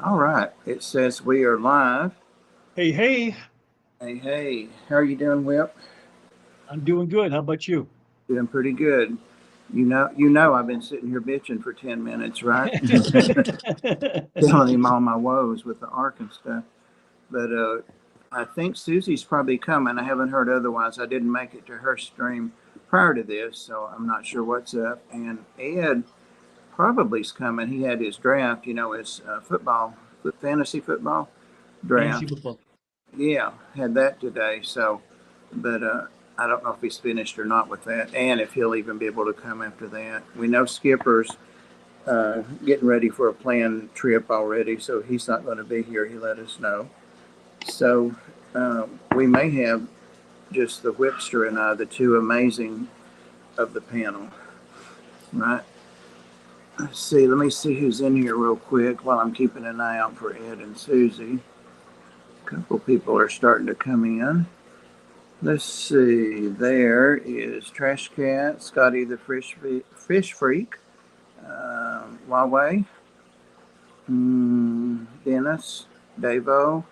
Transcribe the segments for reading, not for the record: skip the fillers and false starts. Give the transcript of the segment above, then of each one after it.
All right. It says we are live. Hey, hey, Hey, hey. How are you doing, Whip? I'm doing good. How about you? Doing pretty good. You know, I've been sitting here bitching for 10 minutes, right? Telling him all my woes with the ark and stuff. But I think Susie's probably coming. I haven't heard otherwise. I didn't make it to her stream prior to this, so I'm not sure what's up. And Ed probably's coming. He had his draft, his football, fantasy football Fantasy draft. football. Yeah, had that today. So, but I don't know if he's finished or not with that, and if he'll even be able to come after that. We know Skipper's getting ready for a planned trip already, so he's not going to be here. He let us know. So we may have just the Whipster and I, the two amazing of the panel, right? Let's see. Let me see who's in here real quick while I'm keeping an eye out for Ed and Susie. A couple people are starting to come in. Let's see. There is Trash Cat, Scotty the Fish Freak, Huawei, Dennis, Davo,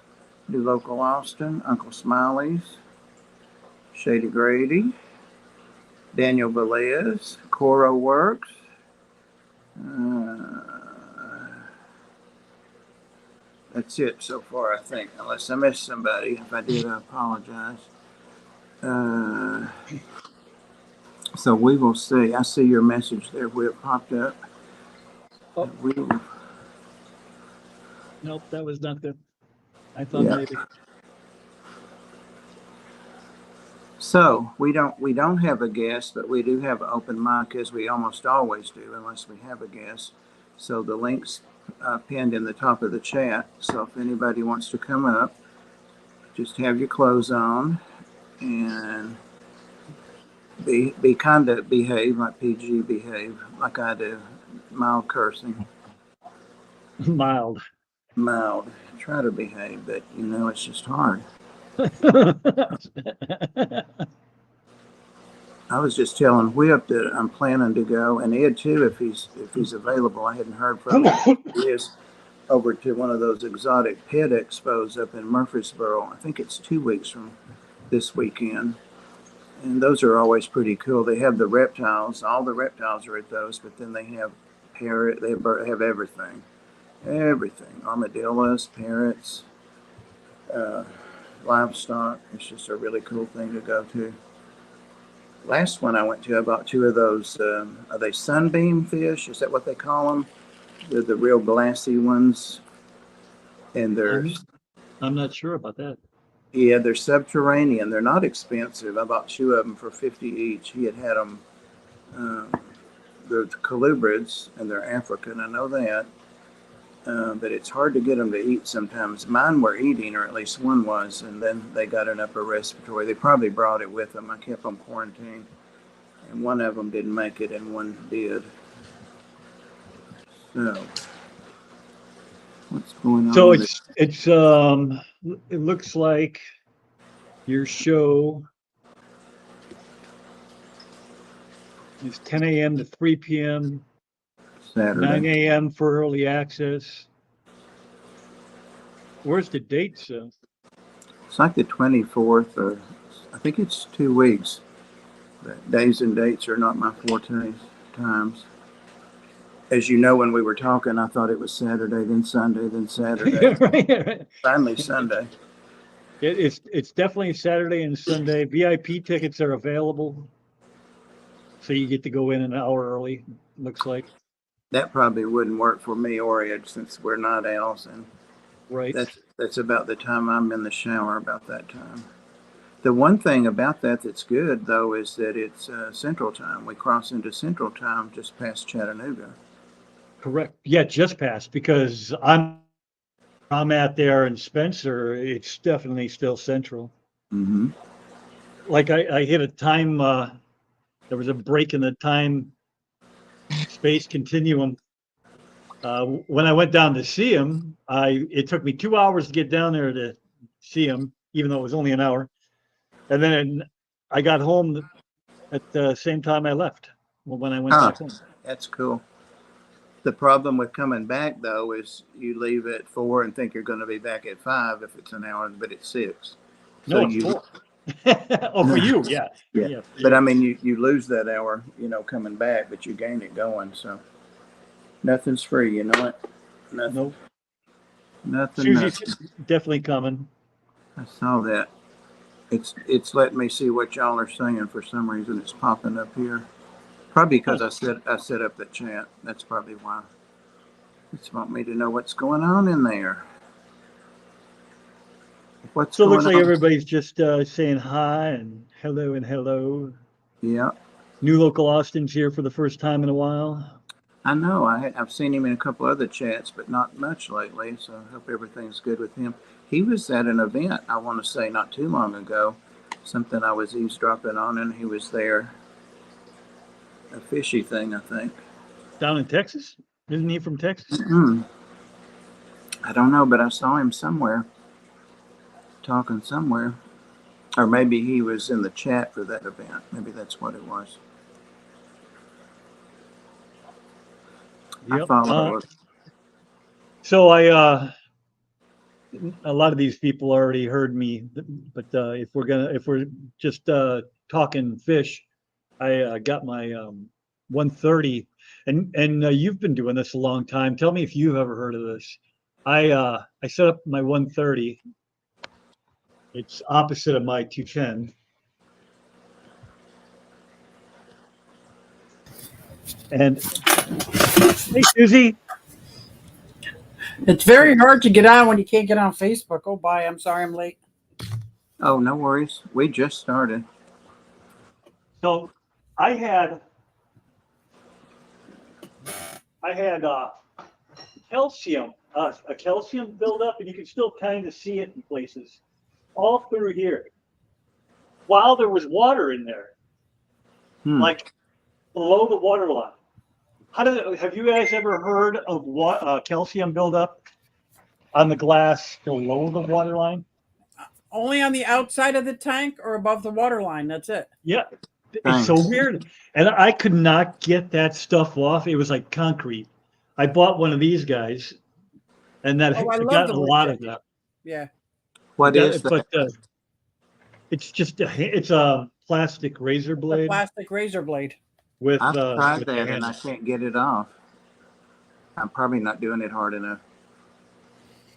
New Local Austin, Uncle Smiley's, Shady Grady, Daniel Velez, Coro Works. Uh, that's it so far, I think. Unless I missed somebody. If I did, I apologize. Uh, so we will see. I see your message there where it popped up. Oh, We will, nope, that was not good. I thought yeah. maybe. So we don't have a guest, but we do have an open mic as we almost always do, unless we have a guest. So the link's pinned in the top of the chat. So if anybody wants to come up, just have your clothes on and be kind of behave like PG behave like I do. Mild cursing, Mild. mild. Try to behave, but it's just hard. I was just telling Whip that I'm planning to go, and Ed too, if he's available. I hadn't heard from him. He is over to one of those exotic pet expos up in Murfreesboro. I think it's 2 weeks from this weekend, and those are always pretty cool. They have the reptiles. All the reptiles are at those, but then they have parrot. They have everything: armadillos, parrots, uh, livestock. It's just a really cool thing to go to. Last one I went to, I bought two of those. Are they sunbeam fish? Is that what they call them? They're the real glassy ones, and they're I'm I'm not sure about that. yeah, they're subterranean. They're not expensive. I bought two of them for 50 each. He had them. Um, they're colubrids, and they're African. I know that, but it's hard to get them to eat sometimes. Mine were eating, or at least one was, and then they got an upper respiratory. They probably brought it with them. I kept them quarantined, and one of them didn't make it, and one did. So, what's going So on there? it's it looks like your show is 10 a.m. to 3 p.m., Saturday. 9 a.m. for early access. Where's the dates? It's like the 24th, or I think it's 2 weeks. But days and dates are not my forte times. As you know, when we were talking, I thought it was Saturday, then Sunday, then Saturday, Right. finally Sunday. It's definitely Saturday and Sunday. VIP tickets are available, so you get to go in an hour early. Looks like. That probably wouldn't work for me or Ed since we're night owls, and Right. that's about the time I'm in the shower. About that time. The one thing about that that's good though is that it's Central Time. We cross into Central Time just past Chattanooga. Correct. Yeah, just passed because I'm at there in Spencer. It's definitely still central. Mm-hmm. Like I hit a time. There was a break in the time space continuum. When I went down to see him, I it took me 2 hours to get down there to see him, even though it was only an hour. And then I got home at the same time I left. Well, when I went Ah, back home. that's cool. The problem with coming back though is you leave at 4 and think you're going to be back at 5 if it's an hour, but it's 6. No, So it's you, 4. Oh, for you, yeah. yeah. Yeah, for But I you. mean, you lose that hour, coming back, but you gain it going. So nothing's free, you know what? Nothing, Nope. nothing, Susie's nothing. definitely coming. I saw that. It's letting me see what y'all are saying for some reason. It's popping up here. Probably because I set up the chat. That's probably why. It's want me to know what's going on in there. What's So it looks going like on? everybody's just saying hi and hello. Yeah, New local Austin's here for the first time in a while. I know. I've seen him in a couple other chats, but not much lately. So I hope everything's good with him. He was at an event, I want to say, not too long ago. Something I was eavesdropping on, and he was there. A fishy thing, I think. Down in Texas? Isn't he from Texas? I don't know, but I saw him somewhere, talking somewhere. Or maybe he was in the chat for that event. Maybe that's what it was. Yep. I follow it. So a lot of these people already heard me, but if we're just talking fish, I got my 130, and you've been doing this a long time. Tell me if you've ever heard of this. I set up my 130. It's opposite of my 210. And hey, Susie. It's very hard to get on when you can't get on Facebook. Oh, bye. I'm sorry I'm late. Oh, no worries. We just started. So I had calcium, a calcium buildup, and you can still kind of see it in places all through here. While there was water in there, like below the water line. Have you guys ever heard of what calcium buildup on the glass below the water line? Only on the outside of the tank or above the water line. That's it. Yeah. It's so weird. And I could not get that stuff off. It was like concrete. I bought one of these guys, and that I I love got the a wood lot chip. of that. Yeah. What is that? But it's just it's a plastic razor The blade plastic razor blade. with I've tried with the that and I handle. can't get it off. I'm probably not doing it hard enough.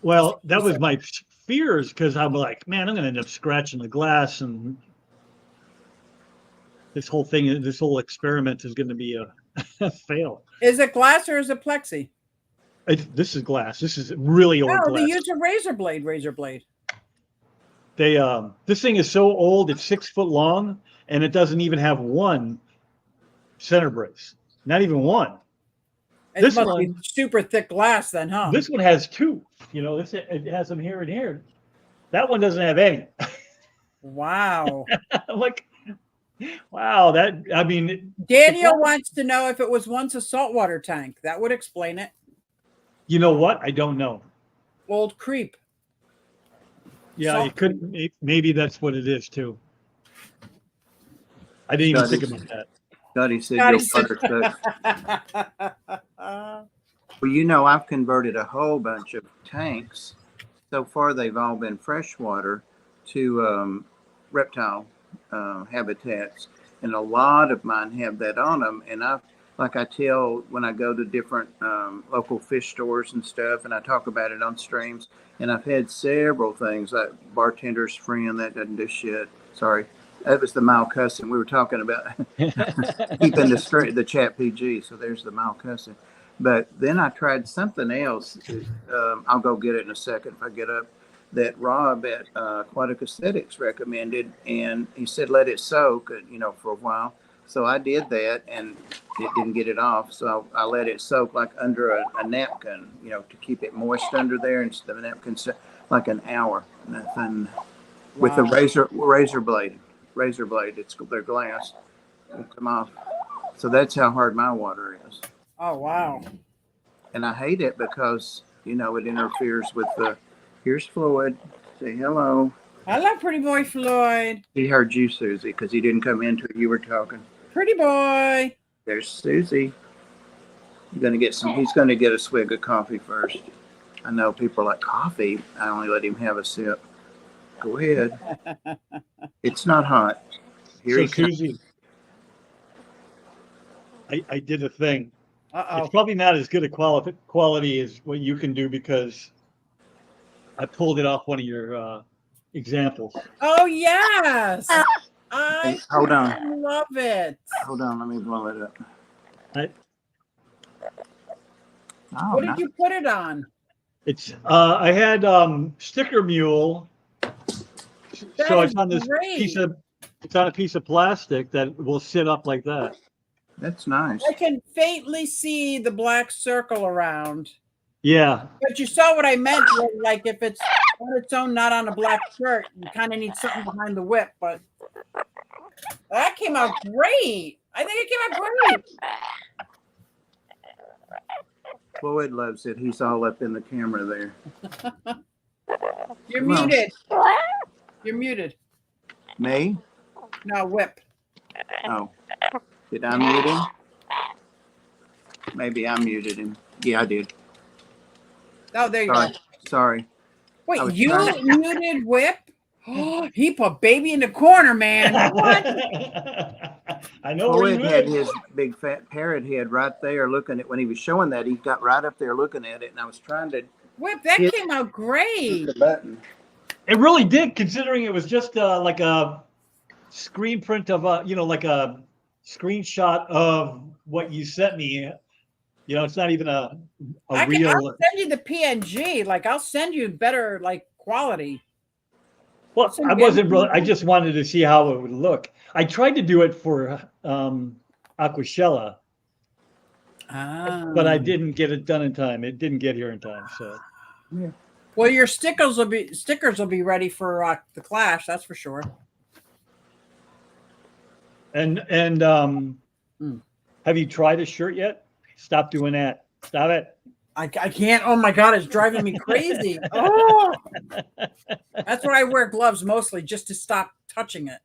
Well, that was my fears because I'm like, man, I'm going to end up scratching the glass, and this whole experiment is going to be a fail. Is it glass or is it plexi? This is glass. This is really old No, glass. they use a razor blade. This thing is so old, it's 6 foot long, and it doesn't even have one center brace. Not even one. It This must one, be super thick glass then, huh? this one has 2. It has them here and here. That one doesn't have any. Wow. I'm like, wow, Daniel wants to know if it was once a saltwater tank. That would explain it. You know what? I don't know. Old creep. Yeah, it could. Maybe that's what it is too. I didn't even think about that. Scotty said your water sucks. Well, I've converted a whole bunch of tanks. So far, they've all been freshwater to reptile habitats, and a lot of mine have that on them. And I tell when I go to different local fish stores and stuff, and I talk about it on streams. And I've had several things like bartender's friend that doesn't do shit. Sorry, that was the mild cussing we were talking about. Keeping the chat PG. So there's the mild cussing. But then I tried something else. I'll go get it in a second if I get up. That Rob at Aquatic Aesthetics recommended, and he said let it soak, for a while. So I did that, and it didn't get it off. So I let it soak like under a napkin, to keep it moist under there instead of a napkin, like an hour. Nothing. Wow. With a razor blade. They're glass. It'll come off. So that's how hard my water is. Oh, wow. And I hate it because, it interferes with here's Floyd. Say hello. Hello, pretty boy Floyd. He heard you, Susie, because he didn't come in until you were talking. Pretty boy. There's Susie. You're gonna get some. He's gonna get a swig of coffee first. I know people are like coffee. I only let him have a sip. Go ahead. It's not hot. Here So he comes. Susie, I did a thing. Uh-oh. It's probably not as good a quality as what you can do because I pulled it off one of your examples. Oh, yes. I Hold on. love it. Hold on. Let me blow it up. I, Oh, What did you put it on? it's I had sticker mule, so it's on this piece of it's on a piece of plastic that will sit up like that. That's nice. I can faintly see the black circle around. Yeah. But you saw what I meant. Like if it's on its own, not on a black shirt, you kind of need something behind the whip. But that came out great. I think it came out great. Floyd loves it. He's all up in the camera there. You're Come on. muted. You're muted. Me? No, whip. Oh. Did I mute him? Maybe I muted him. Yeah, I did. Oh, there you Sorry. go. Sorry. I Wait, was you trying- muted whip? Oh, he put baby in the corner, man. What? I know where Floyd you had live. his big fat parrot head right there looking at when he was showing that. He got right up there looking at it, and I was trying to Whip, that hit came out great. the button. It really did, considering it was just like a screen print of like a screenshot of what you sent me. It's not even a I'll real. send you the PNG. Like, I'll send you better, like, quality. Well, I wasn't really. I just wanted to see how it would look. I tried to do it for Aquashella, but I didn't get it done in time. It didn't get here in time. So, yeah. Well, your stickers will be ready for the Clash. That's for sure. And have you tried a shirt yet? Stop doing that. Stop it. I can't. Oh my God, it's driving me crazy. Oh, that's why I wear gloves mostly, just to stop touching it.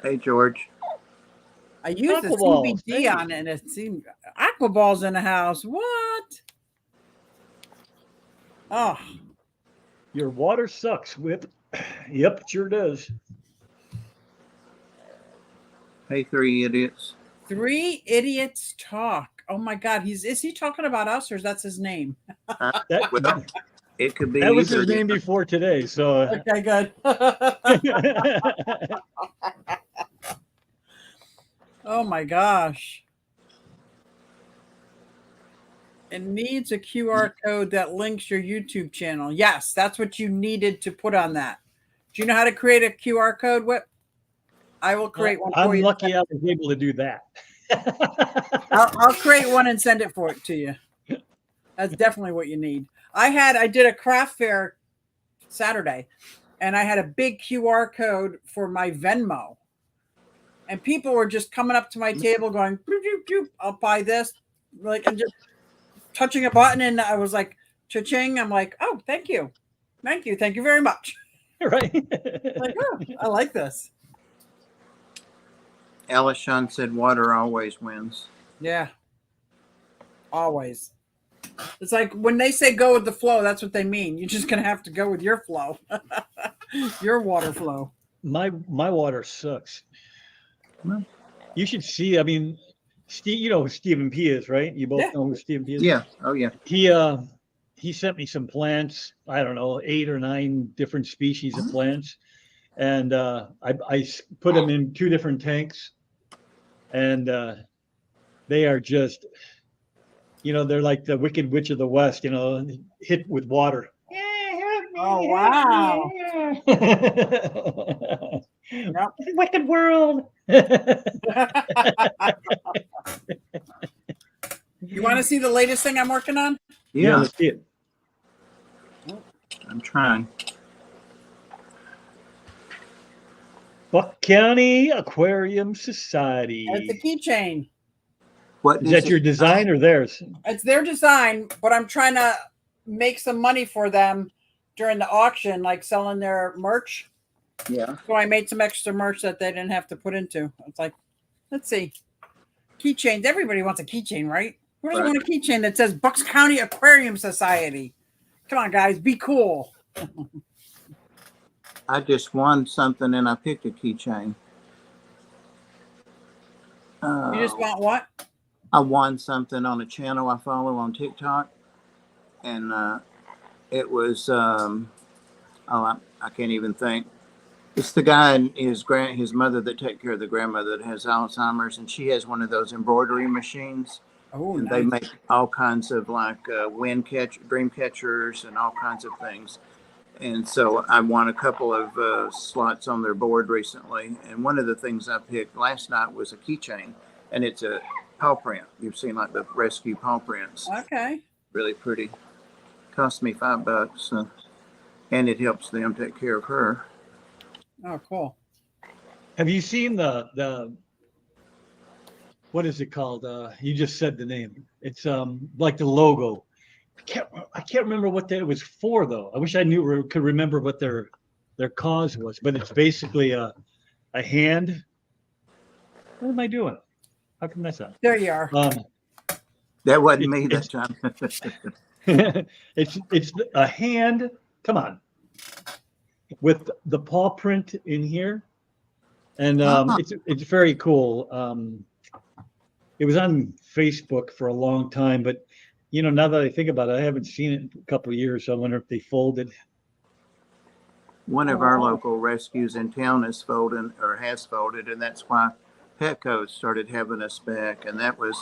Hey, George. I use the Aquaballs, CBD on it, and it seemed Aquaballs in the house. What? Oh, Your water sucks, Whip. Yep, it sure does. Hey, three idiots. Three idiots talk. Oh my God, is he talking about us, or is that his name? That, Well, it could be. that was his either. name before today. So, Okay, good. Oh my gosh. It needs a QR code that links your YouTube channel. Yes, that's what you needed to put on that. Do you know how to create a QR code, Whip? I will create one for I'm you. lucky I was able to do that. I'll create one and send it to you. That's definitely what you need. I did a craft fair Saturday, and I had a big QR code for my Venmo. And people were just coming up to my table going, "Boop, boop, boop, I'll buy this," like, and just touching a button. And I was like, cha-ching. I'm like, oh, thank you. Thank you. Thank you very much. Right. Like, oh, I like this. Alishon said water always wins. Yeah. Always. It's like when they say go with the flow, that's what they mean. You're just going to have to go with your flow, your water flow. My water sucks. Well, you should see. I mean, Steve, you know who Stephen P is, right? You both know who Stephen P is. Yeah. Oh, yeah. He sent me some plants. I don't know, 8 or 9 different species of plants, and I put them in 2 different tanks, and they are just, they're like the Wicked Witch of the West, hit with water. Oh, wow. Yep. Wicked world. You want to see the latest thing I'm working on? Yeah. Let's see it. I'm trying. Buck County Aquarium Society. It's a keychain. What Is that your design or theirs? It's their design, but I'm trying to make some money for them during the auction, like selling their merch. Yeah. So I made some extra merch that they didn't have to put into. It's like, let's see. Keychains. Everybody wants a keychain, right? Who doesn't want a keychain that says Bucks County Aquarium Society? Come on, guys, be cool. I just won something and I picked a keychain. You just want what? I won something on a channel I follow on TikTok, and it was I can't even think. It's the guy and his mother that take care of the grandmother that has Alzheimer's, and she has one of those embroidery machines. Oh, And nice. they make all kinds of like dream catchers, and all kinds of things. And so I won a couple of slots on their board recently. And one of the things I picked last night was a keychain, and it's a paw print. You've seen like the rescue paw prints. Okay. Really pretty. Cost me $5, and it helps them take care of her. Oh, cool. Have you seen the what is it called? You just said the name. It's like the logo. I can't remember what that was for though. I wish I could remember what their cause was. But it's basically a hand. What am I doing? How come that's not? There you are. That wasn't me that time. It's a hand. Come on, with the paw print in here, and it's very cool. It was on Facebook for a long time, but now that I think about it, I haven't seen it in a couple of years. So I wonder if they folded. One of our local rescues in town has folded, and that's why Petco started having us back, and that was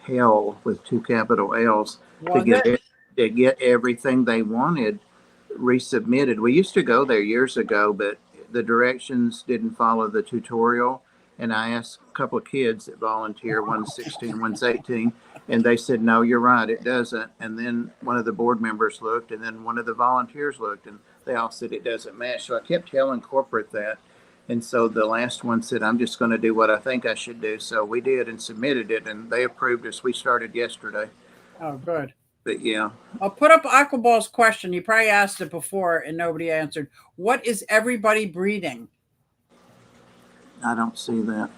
hell with 2 capital L's to get everything they wanted resubmitted. We used to go there years ago, but the directions didn't follow the tutorial. And I asked a couple of kids that volunteer, one's 16, one's 18, and they said, no, you're right, it doesn't. And then one of the board members looked, and then one of the volunteers looked, and they all said it doesn't match. So I kept telling corporate that. And so the last one said, I'm just going to do what I think I should do. So we did and submitted it, and they approved us. We started yesterday. Oh, good. But yeah. I'll put up Aquaball's question. You probably asked it before and nobody answered. What is everybody breeding? I don't see that.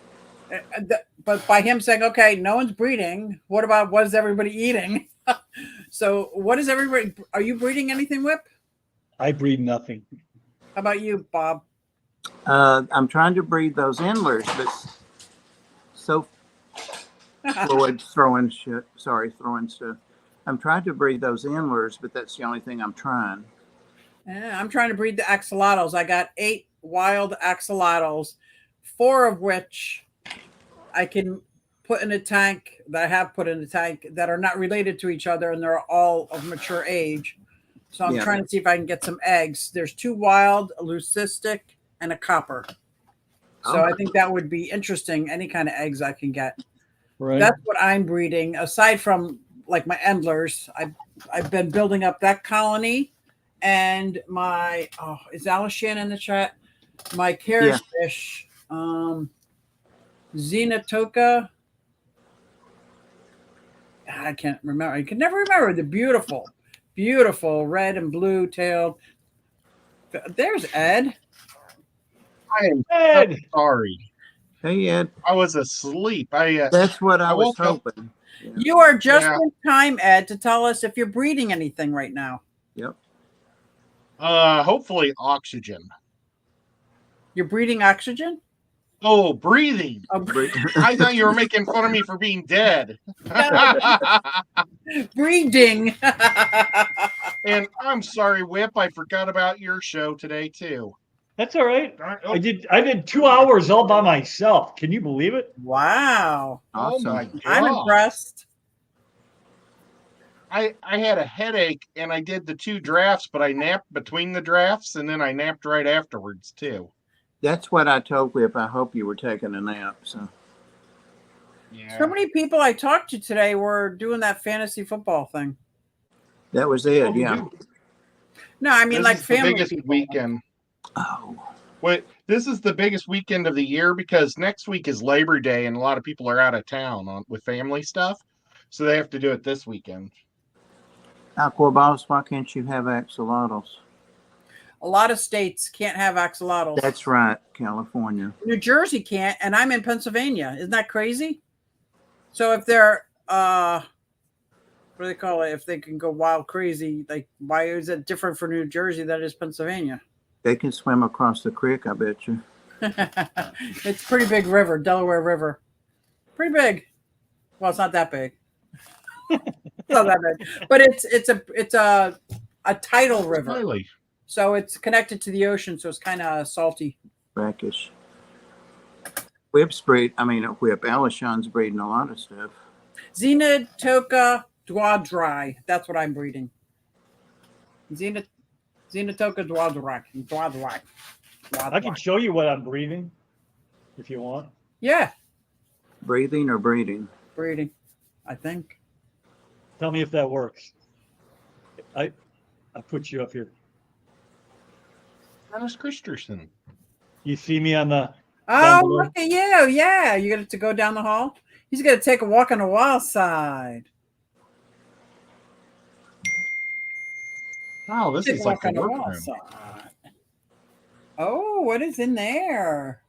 But by him saying, okay, no one's breeding, what is everybody eating? So what is everybody, are you breeding anything, Whip? I breed nothing. How about you, Bob? I'm trying to breed those endlers, but so Floyd's throwing stuff. I'm trying to breed those endlers, but that's the only thing I'm trying. Yeah, I'm trying to breed the axolotls. I got 8 wild axolotls, 4 of which I can put in a tank that I have put in a tank that are not related to each other, and they're all of mature age. So I'm trying to see if I can get some eggs. There's 2 wild, a leucistic, and a copper. So I think that would be interesting, any kind of eggs I can get. Right. That's what I'm breeding. Aside from like my endlers, I've been building up that colony, and my is Alice Shannon in the chat? My carrot fish, Xenotoka. I can't remember. I can never remember the beautiful red and blue tailed. There's Ed. I am so sorry. Hey, Ed. I was asleep. That's what I was hoping. Yeah. You are just in time, Ed, to tell us if you're breeding anything right now. Yep. Hopefully oxygen. You're breeding oxygen? Oh, breathing. Oh, I thought you were making fun of me for being dead. Breeding. And I'm sorry, Whip. I forgot about your show today too. That's all right. I did 2 hours all by myself. Can you believe it? Wow. Awesome. Oh my God. I'm impressed. I had a headache and I did the 2 drafts, but I napped between the drafts and then I napped right afterwards too. That's what I told Whip. I hope you were taking a nap. So many people I talked to today were doing that fantasy football thing. that was it. Yeah. No, I mean, this like is family the biggest people. weekend. Oh. Wait, this is the biggest weekend of the year because next week is Labor Day and a lot of people are out of town with family stuff, so they have to do it this weekend. Aquaballs, why can't you have axolotls? A lot of states can't have axolotls. That's right, California. New Jersey can't, and I'm in Pennsylvania. Isn't that crazy? So if they're what do they call it? If they can go wild crazy, like why is it different for New Jersey than it is Pennsylvania? They can swim across the creek, I bet you. It's a pretty big river, Delaware River. Pretty big. Well, it's not that big. It's not that big, but it's a tidal river, Really? so it's connected to the ocean, so it's kind of salty. Brackish. Alishon's breeding a lot of stuff. Xenotoka dwadrai. That's what I'm breeding. Xenotoka dwadrai. I can show you what I'm breeding if you want. Yeah, Breathing or breeding? breeding. I think. Tell me if that works. I put you up here. Dennis Christensen. You see me on the Oh, below? look at you! Yeah, you got to go down the hall. He's gonna take a walk on the wild side. Wow, this Take is a like walk the on the wild workroom. side. Oh, what is in there?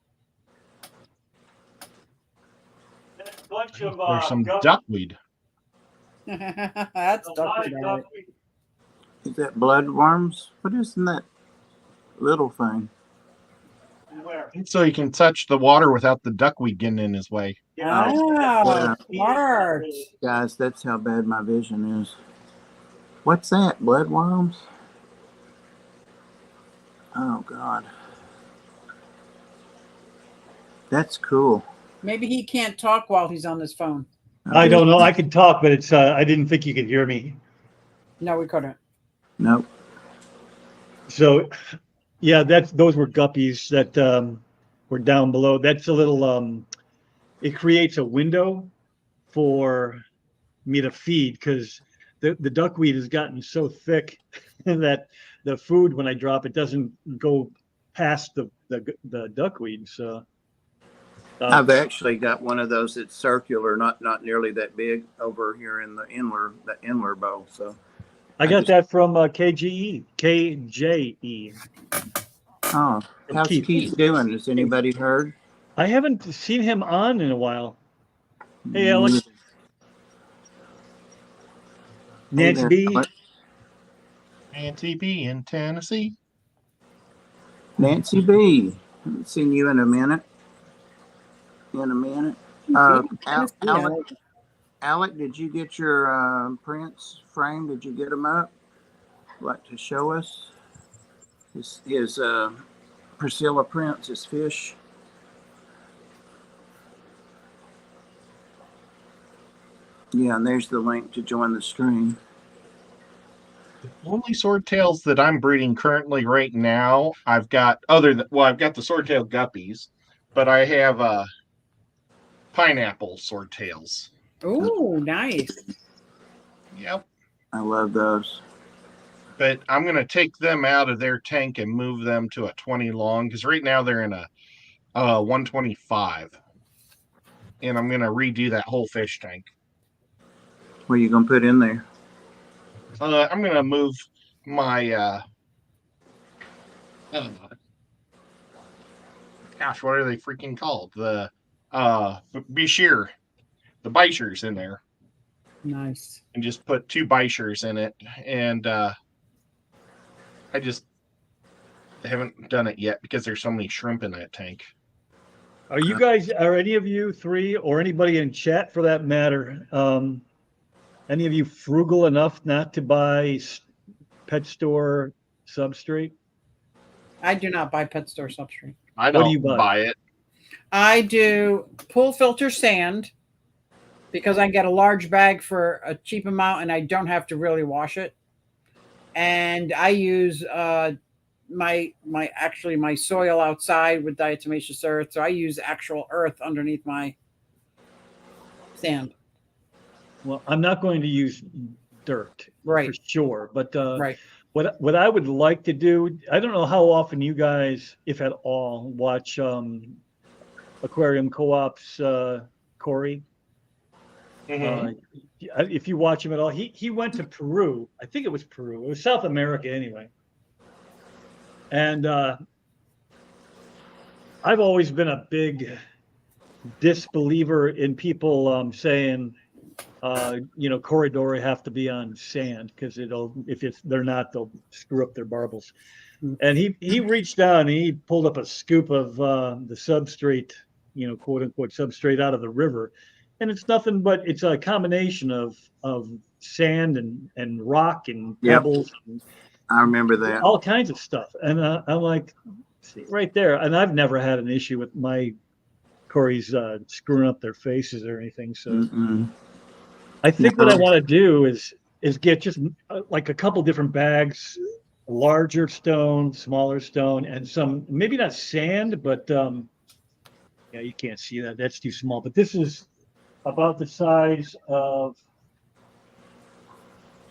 Bunch of There's some duckweed. That's duckweed. All right. Is that bloodworms? What is in that little thing? Where? So he can touch the water without the duckweed getting in his way. Oh, smart. Guys, that's how bad my vision is. What's that? Bloodworms? Oh, God. That's cool. Maybe he can't talk while he's on this phone. I don't know. I could talk, but it's I didn't think you could hear me. No, we couldn't. Nope. So, yeah, those were guppies that were down below. That's a little. It creates a window for me to feed because the duckweed has gotten so thick that the food when I drop it doesn't go past the duckweed. So. I've actually got one of those that's circular, not nearly that big, over here in the Inler bowl. So I got that from KJE. oh, how's Keith doing? Has anybody heard? I haven't seen him on in a while. Hey, Alex. Nancy B. Alex. Nancy B in Tennessee. Nancy B. Haven't seen you in a minute. Alec, did you get your prints framed? Did you get them up? Like to show us his Priscilla prints, his fish. Yeah, and there's the link to join the stream. The only swordtails that I'm breeding currently right now, I've got I've got the swordtail guppies, but I have pineapple swordtails. Oh, nice. Yep. I love those. But I'm going to take them out of their tank and move them to a 20 long because right now they're in a 125. And I'm going to redo that whole fish tank. What are you going to put in there? I'm going to move my gosh, what are they freaking called? The Bishir, the Bishers in there. Nice. And just put 2 Bishers in it. And I just haven't done it yet because there's so many shrimp in that tank. Are any of you three or anybody in chat for that matter, any of you frugal enough not to buy pet store substrate? I do not buy pet store substrate. I What do don't you buy? buy it. I do pool filter sand because I get a large bag for a cheap amount and I don't have to really wash it. And I use my soil outside with diatomaceous earth. So I use actual earth underneath my sand. Well, I'm not going to use dirt, Right. for sure. But Right. what I would like to do, I don't know how often you guys, if at all, watch Aquarium Co-op's Corey. Mhm. If you watch him at all, he went to Peru. I think it was Peru. It was South America anyway. And I've always been a big disbeliever in people saying corridor have to be on sand because they're not, they'll screw up their barbels. And he reached down and he pulled up a scoop of the substrate, quote unquote substrate out of the river, and it's nothing but it's a combination of sand and rock and pebbles. And I remember that. all kinds of stuff. And I'm like, see, right there. And I've never had an issue with my Corey's screwing up their faces or anything. So I think what I want to do is get just like a couple different bags, larger stone, smaller stone, and some, maybe not sand, but yeah, you can't see that. That's too small. But this is about the size of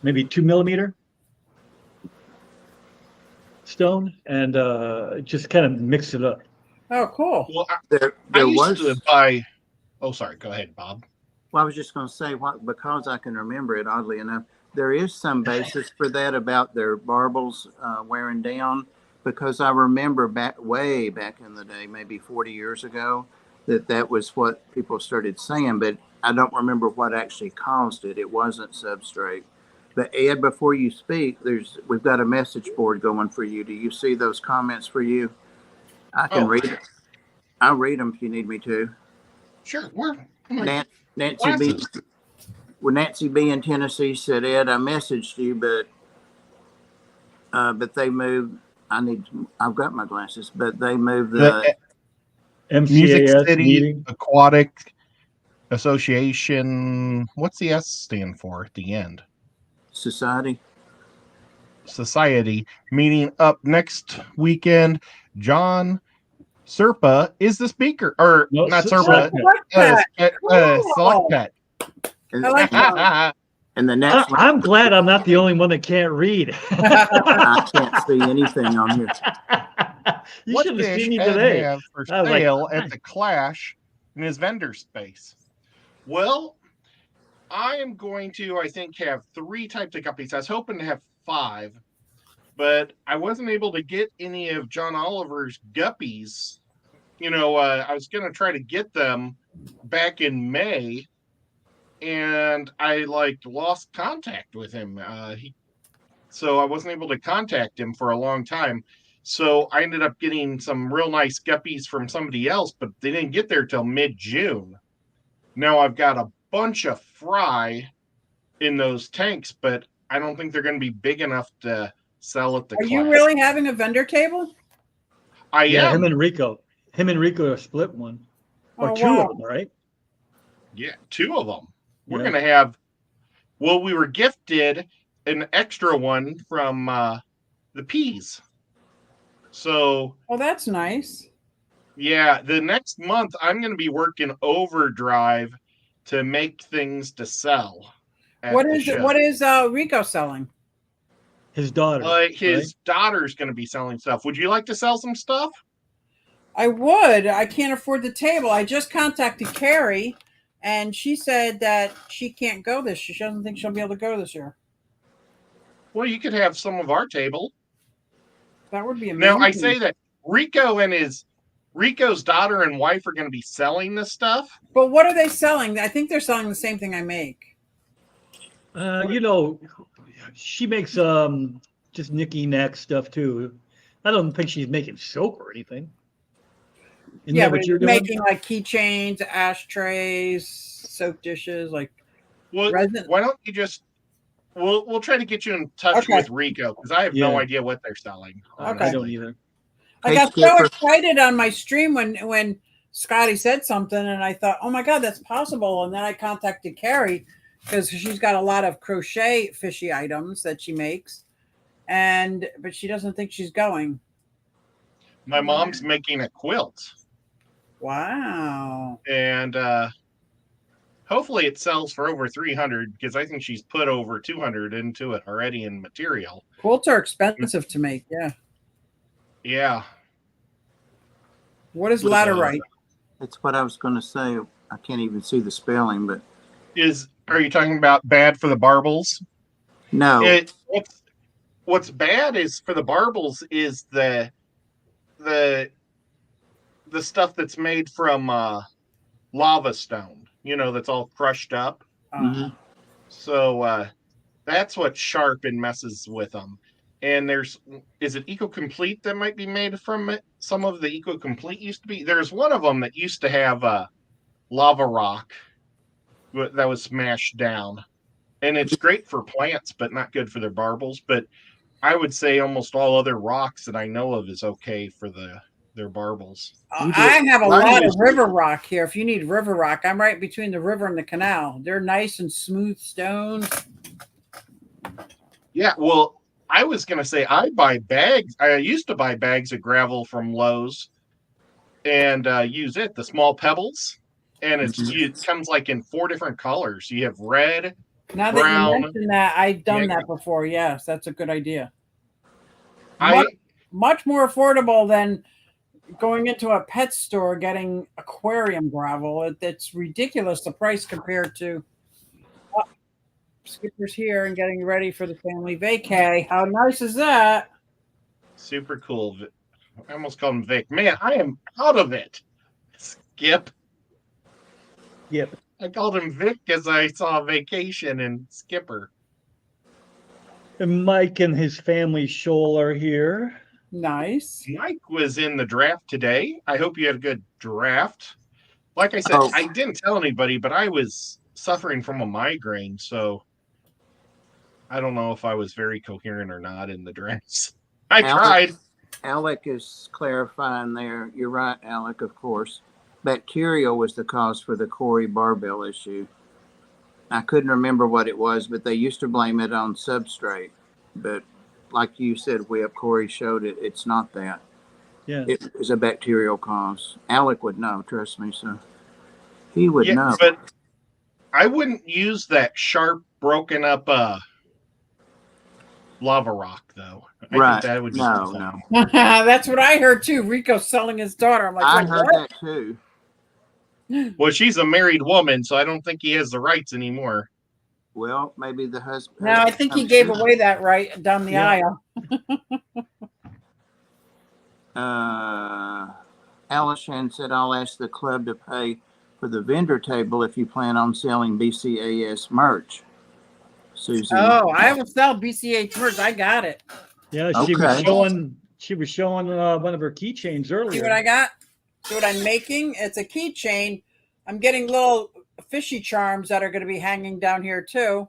maybe 2 millimeter stone, and just kind of mix it up. Oh, cool. Well, There I was. used to buy. Oh, sorry. Go ahead, Bob. Well, I was just going to say, because I can remember it, oddly enough, there is some basis for that about their barbels wearing down, because I remember way back in the day, maybe 40 years ago, that was what people started saying, but I don't remember what actually caused it. It wasn't substrate. But Ed, before you speak, we've got a message board going for you. Do you see those comments for you? I can read it. I'll read them if you need me to. Sure. Nancy B. Well, Nancy B in Tennessee said, Ed, I messaged you, but they moved. I've got my glasses, but they moved the Music MCAS City meeting. Aquatic Association. What's the S stand for at the end? Society meeting up next weekend. John Serpa is the speaker, or No, not Select Serpa. Pet. Select Pet. and, I like that. and the next one. I'm glad I'm not the only one that can't read. I can't see anything on here. You What should have fish seen me Ed today. have for I was like, sale at the Clash in his vendor space? Well, I am going to, I think, have 3 types of guppies. I was hoping to have 5, but I wasn't able to get any of John Oliver's guppies. I was going to try to get them back in May, and I lost contact with him. So I wasn't able to contact him for a long time. So I ended up getting some real nice guppies from somebody else, but they didn't get there till mid-June. Now I've got a bunch of fry in those tanks, but I don't think they're going to be big enough to sell at the Are Clash. you really having a vendor table? I am. him and Rico are split one, or Oh, 2 wow. of them, right? Yeah, 2 of them. We're Yeah. going to have, we were gifted an extra one from the Peas. So, Oh, that's nice. yeah, the next month I'm going to be working overdrive to make things to sell. What is Rico selling? His daughter. His daughter's going to be selling stuff. Would you like to sell some stuff? I would. I can't afford the table. I just contacted Carrie, and she said that she can't go this year. She doesn't think she'll be able to go this year. Well, you could have some of our table. That would be amazing. Now, I say that Rico's daughter and wife are going to be selling this stuff. But what are they selling? I think they're selling the same thing I make. She makes just knicky-knack stuff too. I don't think she's making soap or anything. Isn't that what you're doing? Making like keychains, ashtrays, soap dishes, like resin. Why don't you just we'll try to get you in touch with Rico, because I have no idea what they're selling. Okay. I don't either. I got so excited on my stream when Scotty said something, and I thought, oh my God, that's possible. And then I contacted Carrie because she's got a lot of crochet fishy items that she makes, but she doesn't think she's going. My mom's making a quilt. Wow. And hopefully it sells for over 300, because I think she's put over 200 into it already in material. Quilts are expensive to make. Yeah. Yeah. What is laterite? That's what I was going to say. I can't even see the spelling, but are you talking about bad for the barbels? no. What's bad is for the barbels is the stuff that's made from lava stone, that's all crushed up. Mhm. So that's what's sharp and messes with them. And is it Eco Complete that might be made from it? Some of the Eco Complete used to be. There's one of them that used to have lava rock that was smashed down. And it's great for plants, but not good for their barbels. But I would say almost all other rocks that I know of is okay for their barbels. You I did. have a Mine lot of used to- river rock here. If you need river rock, I'm right between the river and the canal. They're nice and smooth stones. Yeah, well, I was gonna say I buy bags. I used to buy bags of gravel from Lowe's and use the small pebbles, and it comes like in 4 different colors. You have red, Now that you brown. mention that, I've done Yeah. that before. Yes, that's a good idea. I Much more affordable than going into a pet store getting aquarium gravel. It's ridiculous the price compared to Skipper's here and getting ready for the family vacay. How nice is that? super cool. I almost called him Vic. Man, I am out of it. Skip. Yep. I called him Vic because I saw Vacation and Skipper. And Mike and his family Shoal are here. Nice. Mike was in the draft today. I hope you had a good draft. Like I said, Oh. I didn't tell anybody, but I was suffering from a migraine, so I don't know if I was very coherent or not in the drafts. I tried. Alec is clarifying there. You're right, Alec, of course. Bacterial was the cause for the Corey barbell issue. I couldn't remember what it was, but they used to blame it on substrate. But like you said, Corey showed it. It's not that. Yeah. It is a bacterial cause. Alec would know, trust me. So he would know. But I wouldn't use that sharp, broken up lava rock, though. I Right. think that would No. That's what I heard too. Rico's selling his daughter. I'm like, I wait, heard what? that too. Well, she's a married woman, so I don't think he has the rights anymore. Well, maybe the husband. No, I think he gave away that right down the aisle. Alishan said, I'll ask the club to pay for the vendor table if you plan on selling BCAS merch. Susie. Oh, I will sell BCH merch. I got it. Yeah, she was Okay. showing one of her keychains earlier. See what I got? See what I'm making? It's a keychain. I'm getting little fishy charms that are going to be hanging down here too.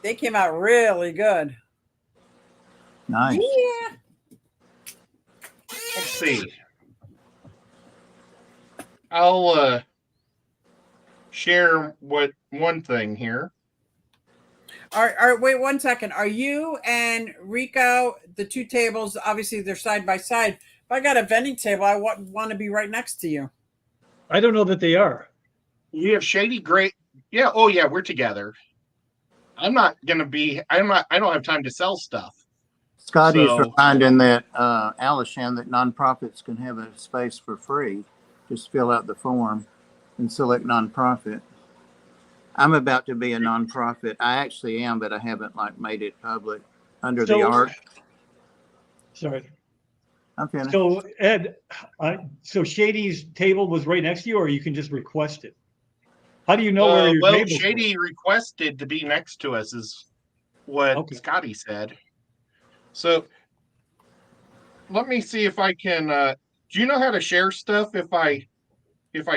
They came out really good. Nice. Yeah. Let's see. I'll share one thing here. All right, wait 1 second. Are you and Rico, the two tables, obviously they're side by side. If I got a vending table, I want to be right next to you. I don't know that they are. You have Shady Gray. Yeah. Oh, yeah. We're together. I don't have time to sell stuff. Scotty is So- reminding that Alishan that nonprofits can have a space for free. Just fill out the form and select nonprofit. I'm about to be a nonprofit. I actually am, but I haven't made it public under the art. Sorry. I'm finished. So Ed, so Shady's table was right next to you, or you can just request it. How do you know where your table? Shady requested to be next to us, is what Scotty said. So let me see if I can. Do you know how to share stuff? If I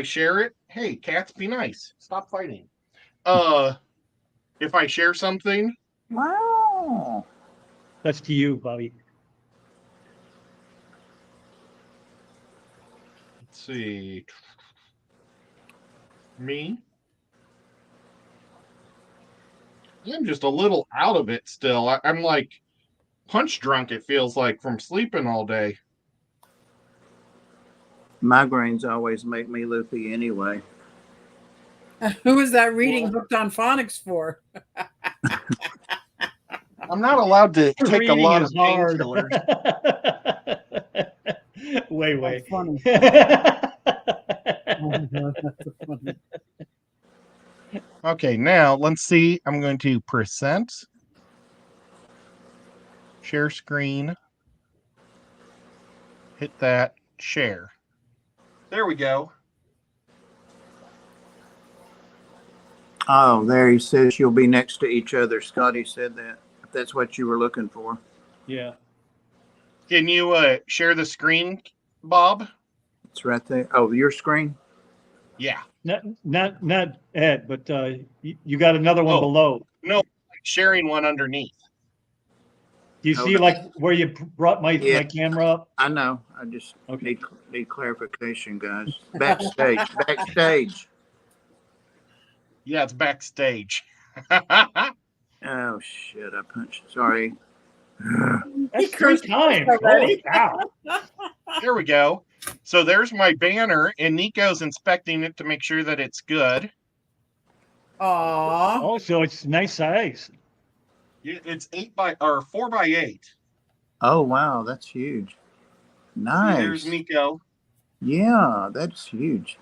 share it, hey, cats, be nice. Stop fighting. If I share something, Wow. That's to you, Bobby. let's see. Me. I'm just a little out of it still. I'm like punch drunk, it feels like, from sleeping all day. Migraines always make me loopy anyway. Who is that reading Hooked on Phonics for? I'm not allowed to take a Reading lot is of hard. painkillers. Way. That's funny. Okay, now let's see. I'm going to present, share screen, hit that, share. There we go. Oh, there he says you'll be next to each other. Scotty said that. If that's what you were looking for. Yeah. Can you share the screen, Bob? It's right there. Oh, your screen? Yeah. Not Ed, but you got another one Oh. below. No, sharing one underneath. Do you Hold see on. like where you brought my Yeah. my camera up? I know. I just Okay. need clarification, guys. Backstage. Backstage. Yeah, it's backstage. Oh, shit. I punched. Sorry. That's He 3 cursed times. already. Holy cow. There we go. So there's my banner, and Nico's inspecting it to make sure that it's good. Aw. Oh, so it's nice size. It's 4x8. Oh, wow. That's huge. See, there's Nice. Nico. Yeah, that's huge.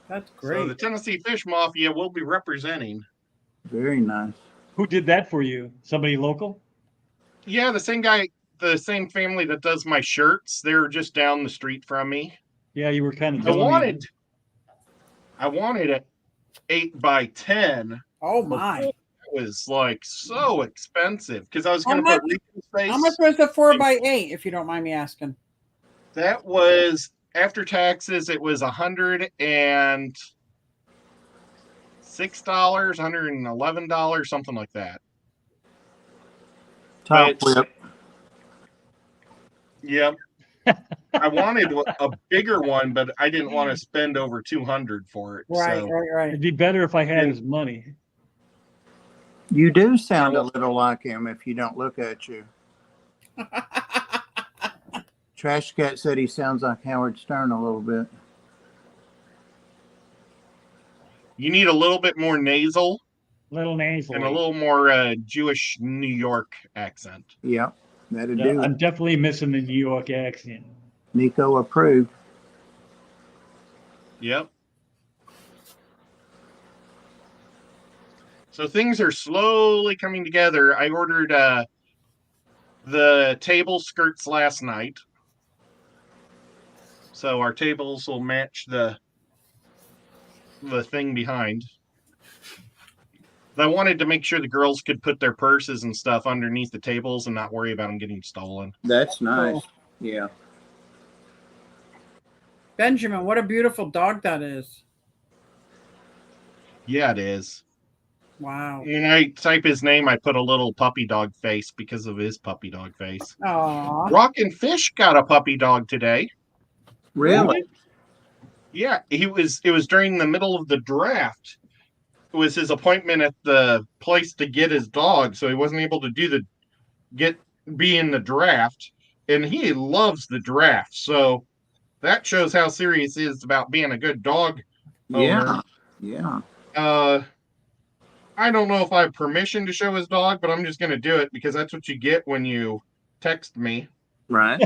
That's So great. the Tennessee Fish Mafia will be representing. Very nice. Who did that for you? Somebody local? Yeah, the same guy, the same family that does my shirts. They're just down the street from me. Yeah, you were kind of I telling me. wanted an 8x10. Oh my. It was like so expensive because I was How going to much- put Lincoln's face. How much was the 4x8, if you don't mind me asking? That was after taxes. It was $106, $111, something like that. Top But- whip. Yep. I wanted a bigger one, but I didn't want to spend over $200 for it. Right, So right. It'd be better if I had his money. You do sound a little like him if you don't look at you. Trash Cat said he sounds like Howard Stern a little bit. you need a little bit more nasal Little nasal. and a little more Jewish New York accent. Yep, that'd Yeah, do I'm it. definitely missing the New York accent. Nico approved. Yep. So things are slowly coming together. I ordered the table skirts last night. So our tables will match the thing behind. I wanted to make sure the girls could put their purses and stuff underneath the tables and not worry about them getting stolen. That's nice. Cool. Yeah. Benjamin, what a beautiful dog that is. Yeah, it is. Wow. When I type his name, I put a little puppy dog face because of his puppy dog face. Aw. Rockin' Fish got a puppy dog today. Really? Yeah, it was during the middle of the draft. It was his appointment at the place to get his dog, so he wasn't able to be in the draft. And he loves the draft, so that shows how serious he is about being a good dog owner. Yeah. Yeah. I don't know if I have permission to show his dog, but I'm just going to do it because that's what you get when you text me. Right.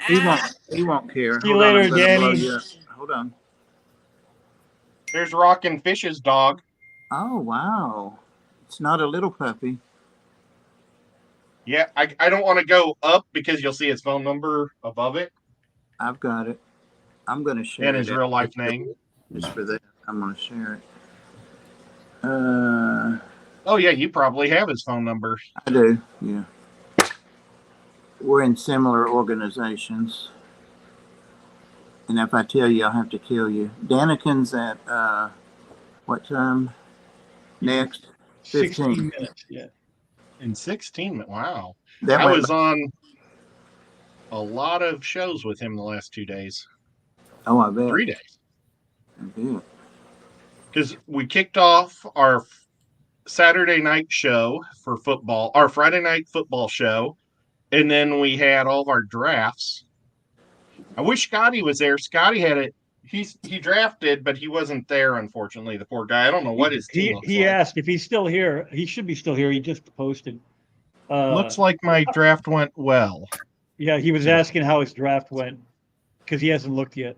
He won't care. See you Hold on, later, I'm gonna blow Danny. you up. Hold on. There's Rockin' Fish's dog. Oh, wow. It's not a little puppy. Yeah, I don't want to go up because you'll see his phone number above it I've got it. I'm going to share and it. his real life name. Just for that, I'm going to share it. Oh, yeah, you probably have his phone number. I do. Yeah. We're in similar organizations. And if I tell you, I'll have to kill you. Danikin's at, what time? Next? 16 15. minutes, yeah. In 16, wow. That I went was on a lot of shows with him the last 2 days. Oh, I bet. 3 days. I bet. Because we kicked off our Saturday night show for football, our Friday night football show, and then we had all of our drafts. I wish Scotty was there. Scotty had it. He drafted, but he wasn't there, unfortunately. The poor guy. I don't know what his team looks He like. asked if he's still here. He should be still here. He just posted. Looks like my draft went well. Yeah, he was asking how his draft went because he hasn't looked yet.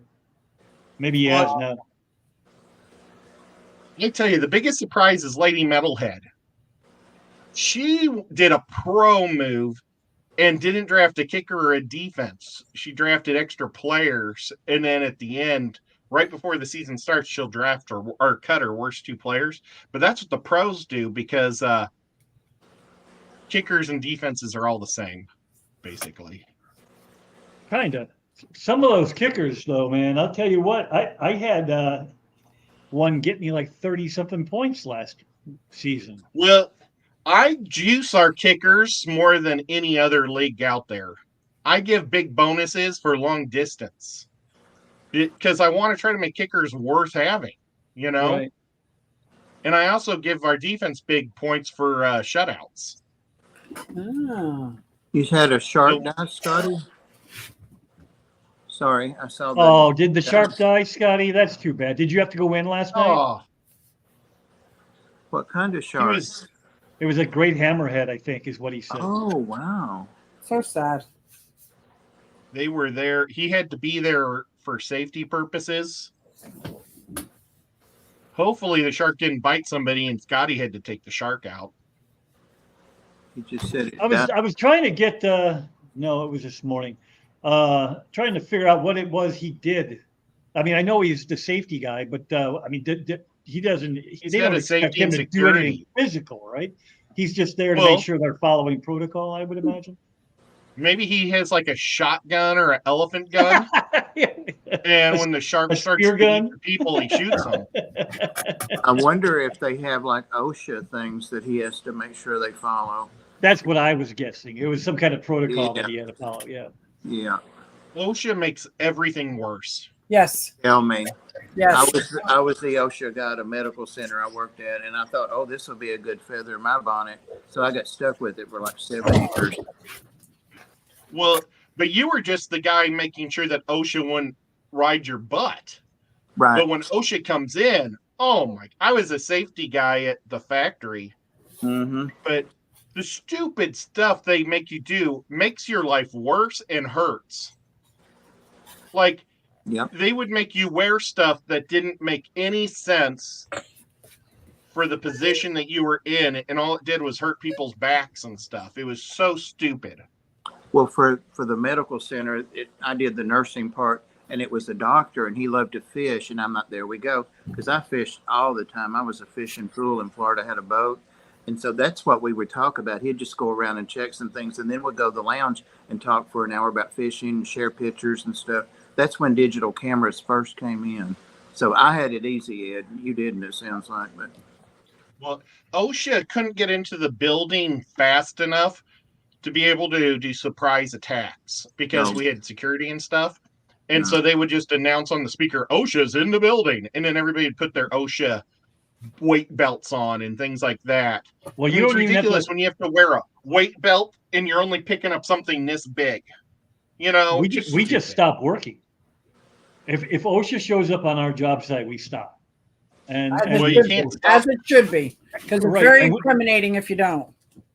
Maybe he has now. I tell you, the biggest surprise is Lady Metalhead. She did a pro move and didn't draft a kicker or a defense. She drafted extra players, and then at the end right before the season starts, she'll draft or cut her worst 2 players. But that's what the pros do because kickers and defenses are all the same, basically. Kinda. Some of those kickers, though, man, I'll tell you what, I had one get me like 30-something points last season. Well, I juice our kickers more than any other league out there. I give big bonuses for long distance because I want to try to make kickers worth having, you know? Right. And I also give our defense big points for shutouts. Oh. You had a sharp die, Scotty? Sorry, I saw that. Oh, did the sharp die, Scotty? That's too bad. Did you have to go in last night? Oh, What kind of shark? It was a great hammerhead, I think, is what he said. Oh, wow. So sad. they were there. He had to be there for safety purposes. Hopefully the shark didn't bite somebody and Scotty had to take the shark out. He just said it. I was trying to get no, it was this morning. Trying to figure out what it was he did. I mean, I know he's the safety guy, but I mean, he doesn't. They don't expect him to do anything physical, right? He's just there to make sure they're following protocol, I would imagine. Maybe he has like a shotgun or an elephant gun, and when the shark starts to eat people, he shoots them. I wonder if they have like OSHA things that he has to make sure they follow. That's what I was guessing. It was some kind of protocol that he had to follow. Yeah. Yeah. OSHA makes everything worse. Yes. Tell me. Yes. I was the OSHA guy at a medical center I worked at, and I thought, oh, this will be a good feather in my bonnet. So I got stuck with it for like 7 years. Well, but you were just the guy making sure that OSHA wouldn't ride your butt. Right. But when OSHA comes in, oh my! I was a safety guy at the factory. Mm-hmm. But the stupid stuff they make you do makes your life worse and hurts. Like, they would make you wear stuff that didn't make any sense for the position that you were in, and all it did was hurt people's backs and stuff. It was so stupid. Well, for the medical center, I did the nursing part, and it was the doctor, and he loved to fish, and I'm not, there we go, because I fished all the time. I was a fishing pool in Florida, had a boat, and so that's what we would talk about. He'd just go around and check some things, and then we'd go to the lounge and talk for an hour about fishing, share pictures and stuff. That's when digital cameras first came in. So I had it easy, Ed. You didn't, it sounds like. But well, OSHA couldn't get into the building fast enough to be able to do surprise attacks because we had security and stuff. And so they would just announce on the speaker, OSHA's in the building. And then everybody would put their OSHA weight belts on and things like that. Well, it's ridiculous when you have to wear a weight belt and you're only picking up something this big. You know, we just stopped working. If OSHA shows up on our job site, we stop. And you can't stop. As it should be, because it's very incriminating if you don't.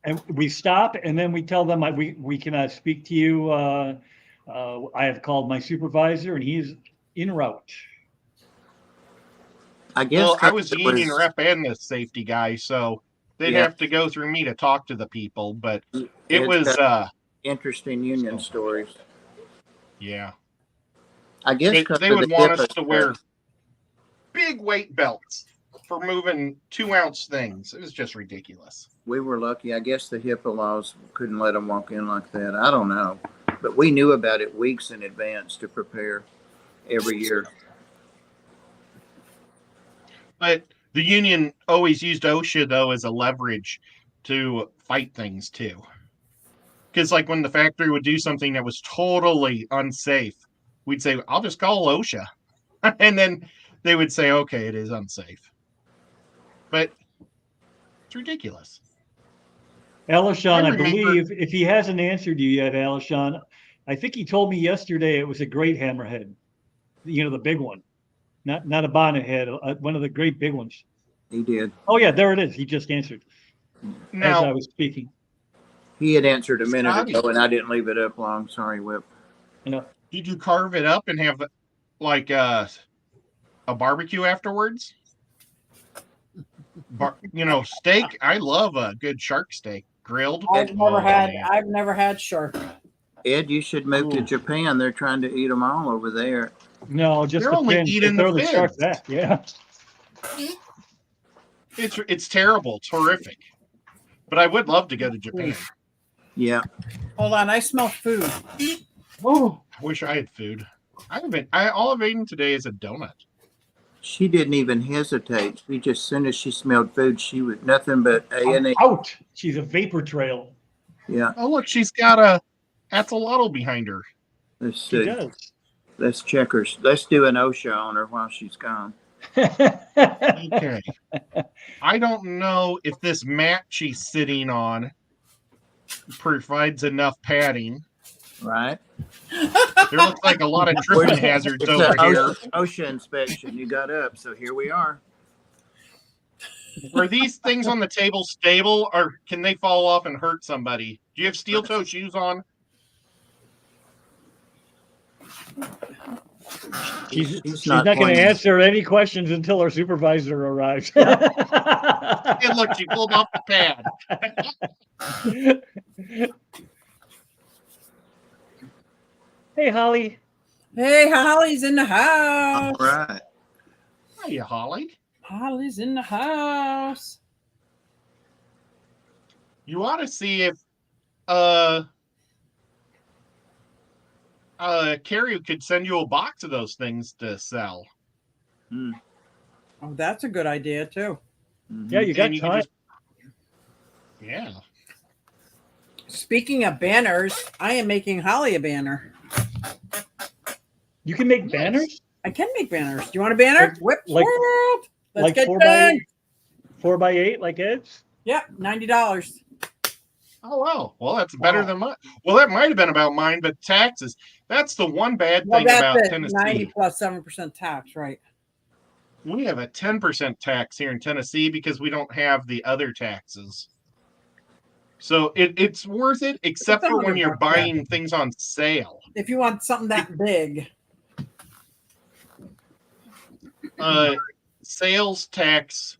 And we stop, and then we tell them we cannot speak to you. I have called my supervisor, and he's en route. I guess I was the union rep and the safety guy, so they'd have to go through me to talk to the people. But it was interesting union stories. Yeah, I guess they would want us to wear big weight belts for moving 2-ounce things. It was just ridiculous. We were lucky. I guess the HIPAA laws couldn't let them walk in like that. I don't know. But we knew about it weeks in advance to prepare every year. But the union always used OSHA, though, as a leverage to fight things, too. Because, like, when the factory would do something that was totally unsafe, we'd say, I'll just call OSHA. And then they would say, okay, it is unsafe. But it's ridiculous. Alishon, I believe, if he hasn't answered you yet, Alishon, I think he told me yesterday it was a great hammerhead. You know, the big one. Not a bonnet head, one of the great big ones. He did. Oh, yeah, there it is. He just answered now, as I was speaking. He had answered a minute ago, and I didn't leave it up long. Sorry, Whip. Yeah. Did you carve it up and have, like, a barbecue afterwards? Steak. I love a good shark steak grilled. I've never had shark. Ed, you should move to Japan. They're trying to eat them all over there. No, just They're the only fins. eating They the only start fins. that. Yeah. It's terrible. It's horrific. But I would love to go to Japan. Yeah. Hold on, I smell food. Oh, I wish I had food. All I've eaten today is a donut. She didn't even hesitate. She just, as soon as she smelled food, she was nothing but A&E. Out. She's a vapor trail. Yeah. Oh, look, she's got a axolotl behind her. Let's She see. does. Let's check her. Let's do an OSHA on her while she's gone. Okay. I don't know if this mat she's sitting on provides enough padding. Right. There looks like a lot of tripping hazards It's over an here. OSHA inspection. You got up, so here we are. Are these things on the table stable, or can they fall off and hurt somebody? Do you have steel toe shoes on? She's not going to answer any questions until her supervisor arrives. And look, she pulled off the pad. Hey, Holly. Hey, Holly's in the house. All right. Hiya, Holly. Holly's in the house. You ought to see if Carrie could send you a box of those things to sell. Mm. Oh, that's a good idea too. Mm-hmm. Yeah, you got And you time. Yeah. Speaking of banners, I am making Holly a banner. You can make banners? I can make banners. Do you want a banner? Whip like- world. Let's like get 4x8? done. 4x8 like Ed's? Yep, $90. Oh, wow. Well, that's better than mine. Well, that might have been about mine, but taxes. That's the one bad Well, thing about that's it. Tennessee. 90 plus 7% tax, right? We have a 10% tax here in Tennessee because we don't have the other taxes. So it's worth it, except for when you're $100, buying things on sale. If you want something that big. Sales tax,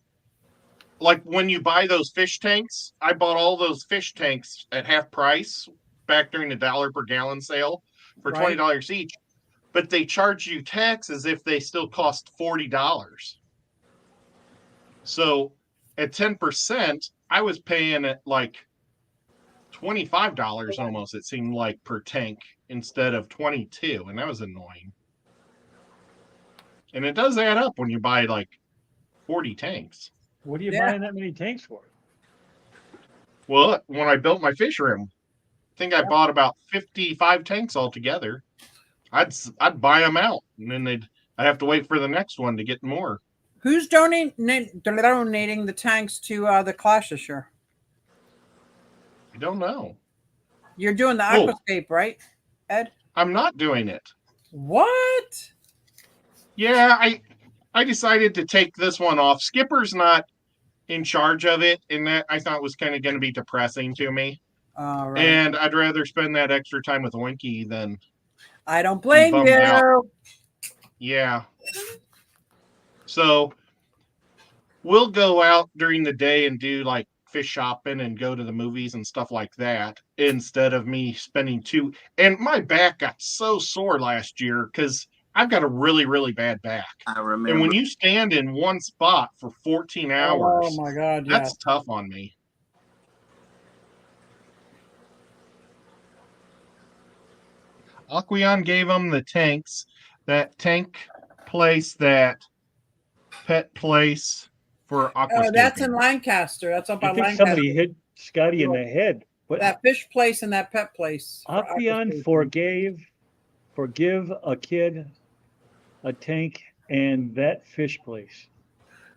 like when you buy those fish tanks, I bought all those fish tanks at half price back during the $1 per gallon sale for Right. $20 each. But they charge you tax as if they still cost $40. So at 10%, I was paying at like $25 almost, it seemed like, per tank instead of 22, and that was annoying. And it does add up when you buy like 40 tanks. What are you Yeah. buying that many tanks for? Well, when I built my fish room, I think I bought about 55 tanks altogether. I'd buy them out, and then I'd have to wait for the next one to get more. Who's donating the tanks to the Clash this year? I don't know. You're doing the Oh. aquascape, right, Ed? I'm not doing it. What? Yeah, I decided to take this one off. Skipper's not in charge of it, and that I thought was kind of going to be depressing to me. All right. And I'd rather spend that extra time with Winky than I don't blame bummed you. out. Yeah. So we'll go out during the day and do like fish shopping and go to the movies and stuff like that instead of me spending and my back got so sore last year because I've got a really, really bad back. I remember. And when you stand in one spot for 14 hours, Oh my God, that's tough on me. Aqueon gave them the tanks, that tank place, that pet place for aquascaping. Oh, that's in Lancaster. That's up by I think Lancaster. somebody hit Scotty in the head. What? That fish place and that pet place. for Aqueon aquascaping. forgive a kid a tank and that fish place.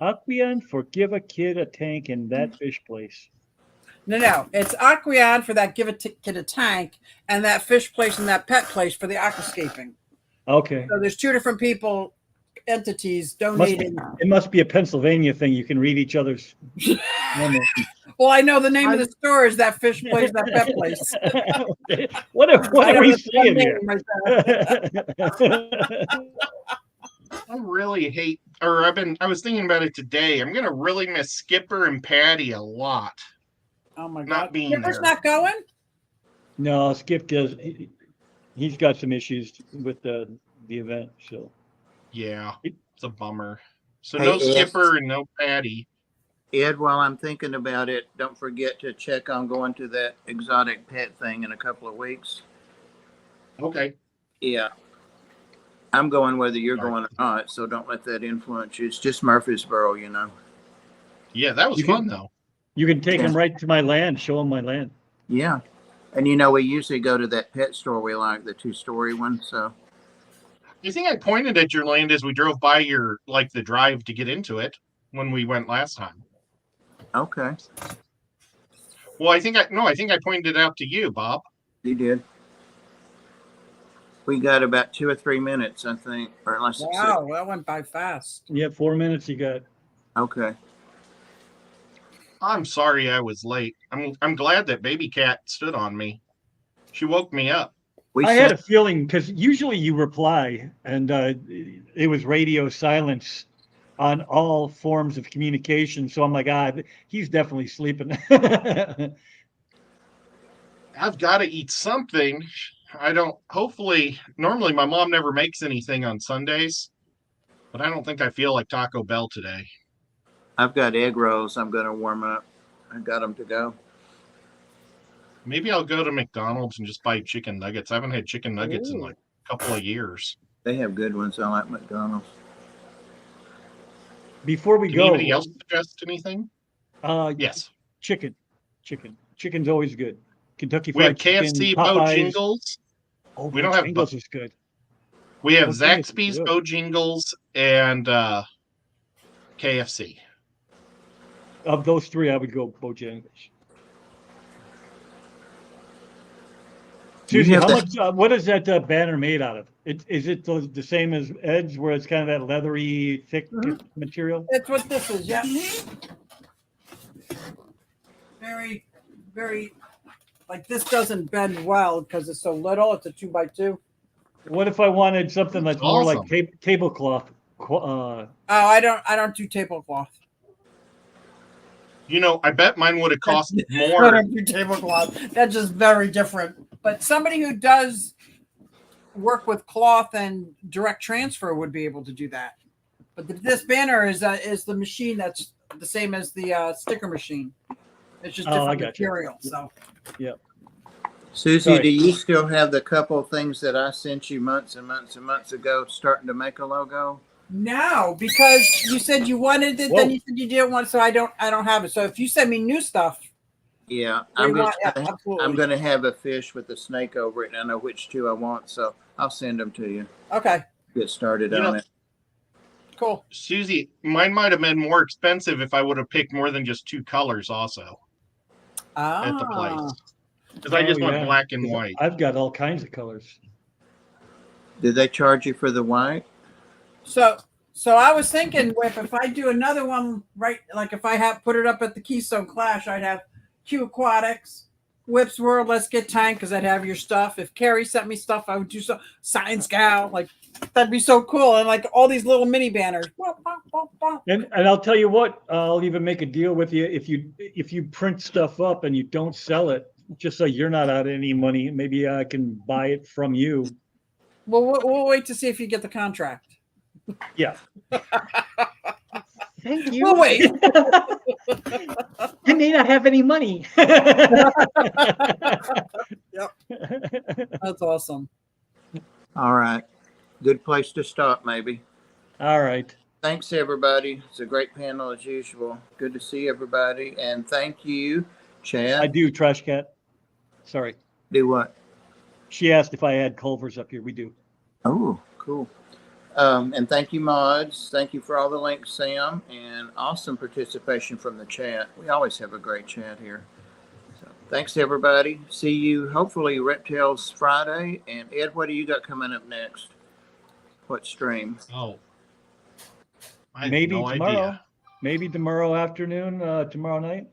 Aqueon forgive a kid a tank and that fish place. No. It's Aqueon for that give a kid a tank and that fish place and that pet place for the aquascaping. Okay. So there's two different entities It donating. must be a Pennsylvania thing. You can read each other's memo. Well, I know the name of the store is that fish place, that pet place. What are we seeing here? I really hate, I was thinking about it today. I'm gonna really miss Skipper and Patty a lot. Oh my Not God. being Skipper's there. not going? No, Skip does. He's got some issues with the the event. So Yeah, it's a bummer. So Hey, no Ed. Skipper and no Patty. Ed, while I'm thinking about it, don't forget to check on going to that exotic pet thing in a couple of weeks. Okay. Yeah. I'm going whether you're All right. going or not, so don't let that influence you. It's just Murfreesboro, you know. Yeah, that was You can- fun though. you can take Yeah. them right to my land, show them my land. Yeah. And you know, we usually go to that pet store we like, the 2-story one. So, You think I pointed at your land as we drove by your the drive to get into it when we went last time? okay, Well, I think I pointed it out to you, Bob. you did. We got about 2 or 3 minutes, I think, or unless it's Wow, that went by fast. Yeah, 4 minutes you got. okay. I'm sorry I was late. I'm glad that baby cat stood on me. She woke me up. We I had said, a feeling because usually you reply, and it was radio silence on all forms of communication. So I'm like, he's definitely sleeping. I've got to eat something. Normally my mom never makes anything on Sundays, but I don't think I feel like Taco Bell today. I've got egg rolls I'm going to warm up. I got them to go. Maybe I'll go to McDonald's and just buy chicken nuggets. I haven't had chicken nuggets in Ooh. like a couple of years. They have good ones. I like McDonald's. Before we Can go, anybody else suggest anything? yes, chicken's always good. Kentucky We have Fried Chicken, KFC Popeyes. Bojingles. Oh, We don't have Bojangles is good. We have Bojangles is Zaxby's, good. Bojingles, and KFC. Of those three, I would go Bojangles. Susie, have how that- much? What is that banner made out of? Is it the same as Ed's, where it's kind of that leathery, thick material? That's what this is, yeah. Very, very, like this doesn't bend well because it's so little. It's a 2x2. What if I wanted something that's more like Awesome. tablecloth? Oh, I don't do tablecloth. I bet mine would have cost I more. don't do tablecloth. That's just very different. But somebody who does work with cloth and direct transfer would be able to do that. But this banner is the machine that's the same as the sticker machine. It's just different material. So, Yep. Susie, Sorry. do you still have the couple of things that I sent you months and months and months ago starting to make a logo? no, because you said you wanted it, then you said you didn't want it, so I don't have it. So if you send me new stuff, Yeah, absolutely. I'm going to have a fish with a snake over it, and I know which two I want, so I'll send them to you. Okay, Get started on it. cool. Susie, mine might have been more expensive if I would have picked more than just two colors also at the place. Because I just went black and white. I've got all kinds of colors. Did they charge you for the white? So I was thinking, Whip, if I do another one, right, like if I put it up at the Keystone Clash, I'd have Q Aquatics, Whip's World, Let's Get Tank, because I'd have your stuff. If Carrie sent me stuff, I would do so. Science Gal, like that'd be so cool, and like all these little mini banners. And I'll tell you what, I'll even make a deal with you if you print stuff up and you don't sell it, just so you're not out any money. Maybe I can buy it from you. Well, we'll wait to see if you get the contract. Yeah. Thank you. We'll wait. I may not have any money. Yep. That's awesome. All right. Good place to stop, maybe. All right. Thanks, everybody. It's a great panel as usual. Good to see everybody. And thank you, Chad. I do, Trash Cat. Sorry. Do what? She asked if I had Culvers up here. We do. Oh, cool. And thank you, mods. Thank you for all the links, Sam, and awesome participation from the chat. We always have a great chat here. So thanks, everybody. See you, hopefully, Reptiles Friday. And Ed, what do you got coming up next? What stream? Oh. I Maybe have no tomorrow. idea. Maybe tomorrow afternoon, tomorrow night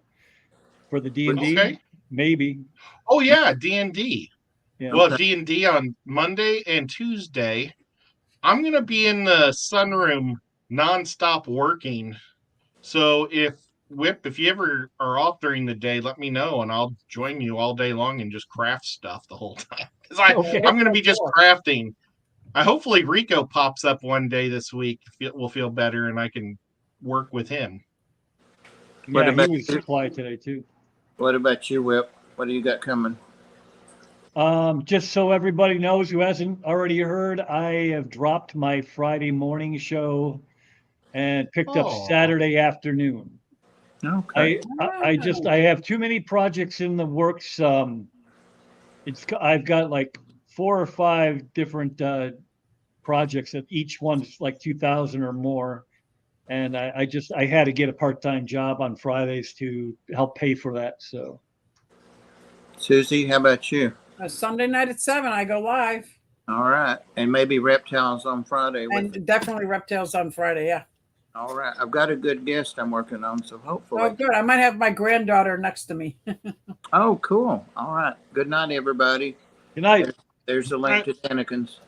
for the D&D. Okay. Maybe. Oh yeah, D&D. Yeah. Well, D&D on Monday and Tuesday. I'm going to be in the sunroom nonstop working. So if you ever are off during the day, let me know and I'll join you all day long and just craft stuff the whole time. Because I'm going to be just crafting hopefully Rico pops up one day this week. We'll feel better, and I can work with him. What Yeah, he about was you? quiet today too. What about you, Whip? What do you got coming? Just so everybody knows who hasn't already heard, I have dropped my Friday morning show and picked up Oh. Saturday afternoon. Okay. I have too many projects in the works. I've got like 4 or 5 different projects that each one's like 2,000 or more. And I had to get a part-time job on Fridays to help pay for that. So Susie, how about you? Sunday night at 7, I go live. All right. And maybe reptiles on Friday. And definitely Reptiles on Friday, yeah. All right. I've got a good guest I'm working on, so hopefully. Oh, good. I might have my granddaughter next to me. Oh, cool. All right. Good night, everybody. good night. There's the link to Danikins.